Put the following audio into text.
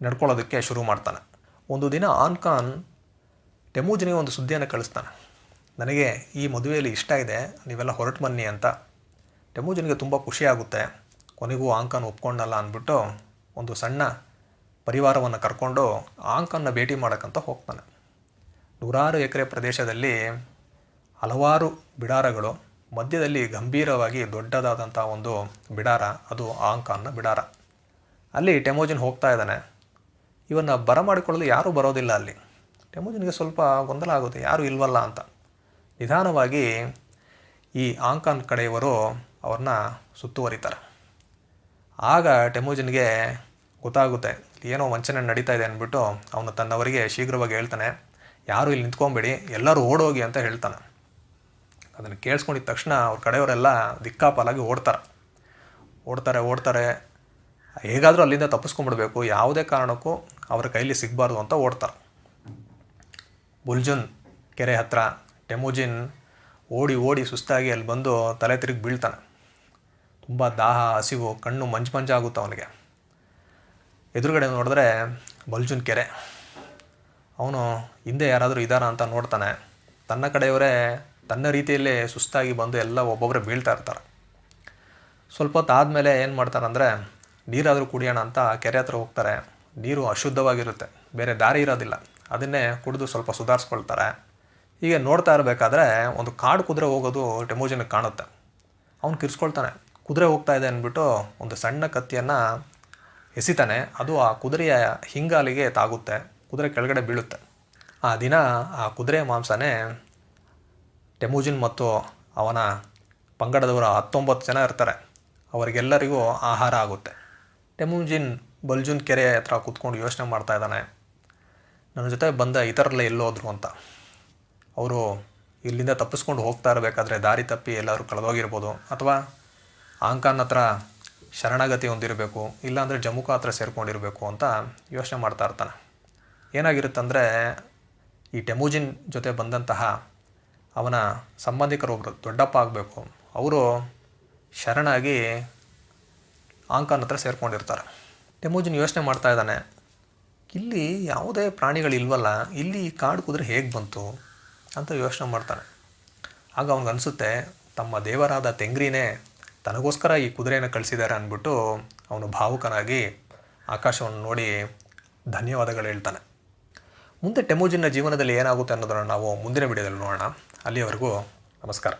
ನಡ್ಕೊಳ್ಳೋದಕ್ಕೆ ಶುರು ಮಾಡ್ತಾನೆ. ಒಂದು ದಿನ ಆನ್ಕಾನ್ ಟೆಮೂಜನಿಗೆ ಒಂದು ಸುದ್ದಿಯನ್ನು ಕಳಿಸ್ತಾನೆ. ನನಗೆ ಈ ಮದುವೆಯಲ್ಲಿ ಇಷ್ಟ ಇದೆ, ನೀವೆಲ್ಲ ಹೊರಟು ಬನ್ನಿ ಅಂತ. ಟೆಮೂಜನಿಗೆ ತುಂಬ ಖುಷಿಯಾಗುತ್ತೆ. ಕೊನೆಗೂ ಆಂಕಾನ್ ಒಪ್ಕೊಂಡಲ್ಲ ಅಂದ್ಬಿಟ್ಟು ಒಂದು ಸಣ್ಣ ಪರಿವಾರವನ್ನು ಕರ್ಕೊಂಡು ಆಂಕಾನ್ನ ಭೇಟಿ ಮಾಡೋಕ್ಕಂತ ಹೋಗ್ತಾನೆ. ನೂರಾರು ಎಕರೆ ಪ್ರದೇಶದಲ್ಲಿ ಹಲವಾರು ಬಿಡಾರಗಳು, ಮಧ್ಯದಲ್ಲಿ ಗಂಭೀರವಾಗಿ ದೊಡ್ಡದಾದಂಥ ಒಂದು ಬಿಡಾರ, ಅದು ಆಂಕಾನ್ನ ಬಿಡಾರ. ಅಲ್ಲಿ ಟೆಮೂಜನ್ ಹೋಗ್ತಾ ಇದ್ದಾನೆ. ಇವನ್ನು ಬರಮಾಡಿಕೊಳ್ಳಲು ಯಾರೂ ಬರೋದಿಲ್ಲ ಅಲ್ಲಿ. ಟೆಮೂಜನ್ಗೆ ಸ್ವಲ್ಪ ಗೊಂದಲ ಆಗುತ್ತೆ, ಯಾರೂ ಇಲ್ವಲ್ಲ ಅಂತ. ನಿಧಾನವಾಗಿ ಈ ಆಂಕಾನ್ ಕಡೆಯವರು ಅವ್ರನ್ನ ಸುತ್ತುವರಿತಾರೆ. ಆಗ ಟೆಮೂಜನ್ಗೆ ಗೊತ್ತಾಗುತ್ತೆ ಏನೋ ವಂಚನೆ ನಡೀತಾ ಇದೆ ಅಂದ್ಬಿಟ್ಟು ಅವನು ತನ್ನವರಿಗೆ ಶೀಘ್ರವಾಗಿ ಹೇಳ್ತಾನೆ, ಯಾರೂ ಇಲ್ಲಿ ನಿಂತ್ಕೊಂಬೇಡಿ, ಎಲ್ಲರೂ ಓಡೋಗಿ ಅಂತ ಹೇಳ್ತಾನೆ. ಅದನ್ನು ಕೇಳಿಸ್ಕೊಂಡಿದ್ದ ತಕ್ಷಣ ಅವ್ರ ಕಡೆಯವರೆಲ್ಲ ದಿಕ್ಕಾಪಾಲಾಗಿ ಓಡ್ತಾರೆ. ಹೇಗಾದರೂ ಅಲ್ಲಿಂದ ತಪ್ಪಿಸ್ಕೊಂಡ್ಬಿಡ್ಬೇಕು, ಯಾವುದೇ ಕಾರಣಕ್ಕೂ ಅವರ ಕೈಲಿ ಸಿಗಬಾರ್ದು ಅಂತ ಓಡ್ತಾರೆ. ಬುಲ್ಜುನ್ ಕೆರೆ ಹತ್ರ ಟೆಮೂಜಿನ್ ಓಡಿ ಸುಸ್ತಾಗಿ ಅಲ್ಲಿ ಬಂದು ತಲೆ ತಿರುಗಿ ಬೀಳ್ತಾನೆ. ತುಂಬ ದಾಹ, ಹಸಿವು, ಕಣ್ಣು ಮಂಜಾಗುತ್ತೆ ಅವನಿಗೆ. ಎದುರುಗಡೆ ನೋಡಿದ್ರೆ ಬಲ್ಜುನ್ ಕೆರೆ. ಅವನು ಹಿಂದೆ ಯಾರಾದರೂ ಇದ್ದಾರಾ ಅಂತ ನೋಡ್ತಾನೆ. ತನ್ನ ಕಡೆಯವರೇ ತನ್ನ ರೀತಿಯಲ್ಲೇ ಸುಸ್ತಾಗಿ ಬಂದು ಎಲ್ಲ ಒಬ್ಬೊಬ್ಬರೇ ಬೀಳ್ತಾ ಇರ್ತಾರೆ. ಸ್ವಲ್ಪ ಹೊತ್ತು ಆದಮೇಲೆ ಏನು ಮಾಡ್ತಾರಂದರೆ, ನೀರಾದರೂ ಕುಡಿಯೋಣ ಅಂತ ಕೆರೆ ಹತ್ರ ಹೋಗ್ತಾರೆ. ನೀರು ಅಶುದ್ಧವಾಗಿರುತ್ತೆ, ಬೇರೆ ದಾರಿ ಇರೋದಿಲ್ಲ. ಅದನ್ನೇ ಕುಡಿದು ಸ್ವಲ್ಪ ಸುಧಾರಿಸ್ಕೊಳ್ತಾರೆ. ಹೀಗೆ ನೋಡ್ತಾ ಇರಬೇಕಾದ್ರೆ ಒಂದು ಕಾಡು ಕುದುರೆ ಹೋಗೋದು ಟೆಮೂಜನ್ಗೆ ಕಾಣುತ್ತೆ. ಅವ್ನು ಕಿರ್ಸ್ಕೊಳ್ತಾನೆ. ಕುದುರೆ ಹೋಗ್ತಾ ಇದೆ ಅಂದ್ಬಿಟ್ಟು ಒಂದು ಸಣ್ಣ ಕತ್ತಿಯನ್ನು ಎಸಿತಾನೆ. ಅದು ಆ ಕುದುರೆಯ ಹಿಂಗಾಲಿಗೆ ತಾಗುತ್ತೆ. ಕುದುರೆ ಕೆಳಗಡೆ ಬೀಳುತ್ತೆ. ಆ ದಿನ ಆ ಕುದುರೆಯ ಮಾಂಸನೇ ಟೆಮೂಜಿನ್ ಮತ್ತು ಅವನ ಪಂಗಡದವರು 19 ಜನ ಇರ್ತಾರೆ, ಅವರಿಗೆಲ್ಲರಿಗೂ ಆಹಾರ ಆಗುತ್ತೆ. ಟೆಮೂಜಿನ್ ಬಲ್ಜುನ್ ಕೆರೆ ಹತ್ರ ಕೂತ್ಕೊಂಡು ಯೋಚನೆ ಮಾಡ್ತಾ ಇದ್ದಾನೆ, ನನ್ನ ಜೊತೆ ಬಂದ ಇತರರೆಲ್ಲ ಎಲ್ಲೋದ್ರು ಅಂತ. ಅವರು ಇಲ್ಲಿಂದ ತಪ್ಪಿಸ್ಕೊಂಡು ಹೋಗ್ತಾ ಇರಬೇಕಾದ್ರೆ ದಾರಿ ತಪ್ಪಿ ಎಲ್ಲರೂ ಕಳೆದೋಗಿರ್ಬೋದು, ಅಥವಾ ಆಂಕಾನ್ ಹತ್ರ ಶರಣಾಗತಿ ಹೊಂದಿರಬೇಕು, ಇಲ್ಲಾಂದರೆ ಜಮ್ಮುಕ ಹತ್ರ ಸೇರ್ಕೊಂಡಿರಬೇಕು ಅಂತ ಯೋಚನೆ ಮಾಡ್ತಾ ಇರ್ತಾನೆ. ಏನಾಗಿರುತ್ತಂದರೆ, ಈ ಟೆಮೂಜಿನ್ ಜೊತೆ ಬಂದಂತಹ ಅವನ ಸಂಬಂಧಿಕರೊಬ್ಬರು ದೊಡ್ಡಪ್ಪ ಆಗಬೇಕು, ಅವರು ಶರಣಾಗಿ ಆಂಕಾನ್ ಹತ್ರ ಸೇರ್ಕೊಂಡಿರ್ತಾರೆ. ಟೆಮೂಜಿನ್ ಯೋಚನೆ ಮಾಡ್ತಾ ಇದ್ದಾನೆ, ಇಲ್ಲಿ ಯಾವುದೇ ಪ್ರಾಣಿಗಳಿಲ್ವಲ್ಲ, ಇಲ್ಲಿ ಕಾಡು ಕುದುರೆ ಹೇಗೆ ಬಂತು ಅಂತ ಯೋಚನೆ ಮಾಡ್ತಾನೆ. ಆಗ ಅವನಿಗನ್ಸುತ್ತೆ, ತಮ್ಮ ದೇವರಾದ ತೆಂಗ್ರಿನೇ ತನಗೋಸ್ಕರ ಈ ಕುದುರೆಯನ್ನು ಕಳಿಸಿದ್ದಾರೆ ಅಂದ್ಬಿಟ್ಟು ಅವನು ಭಾವುಕನಾಗಿ ಆಕಾಶವನ್ನು ನೋಡಿ ಧನ್ಯವಾದಗಳು ಹೇಳ್ತಾನೆ. ಮುಂದೆ ಟೆಮೂಜಿನ್ನ ಜೀವನದಲ್ಲಿ ಏನಾಗುತ್ತೆ ಅನ್ನೋದನ್ನು ನಾವು ಮುಂದಿನ ವಿಡಿಯೋದಲ್ಲಿ ನೋಡೋಣ. ಅಲ್ಲಿಯವರೆಗೂ ನಮಸ್ಕಾರ.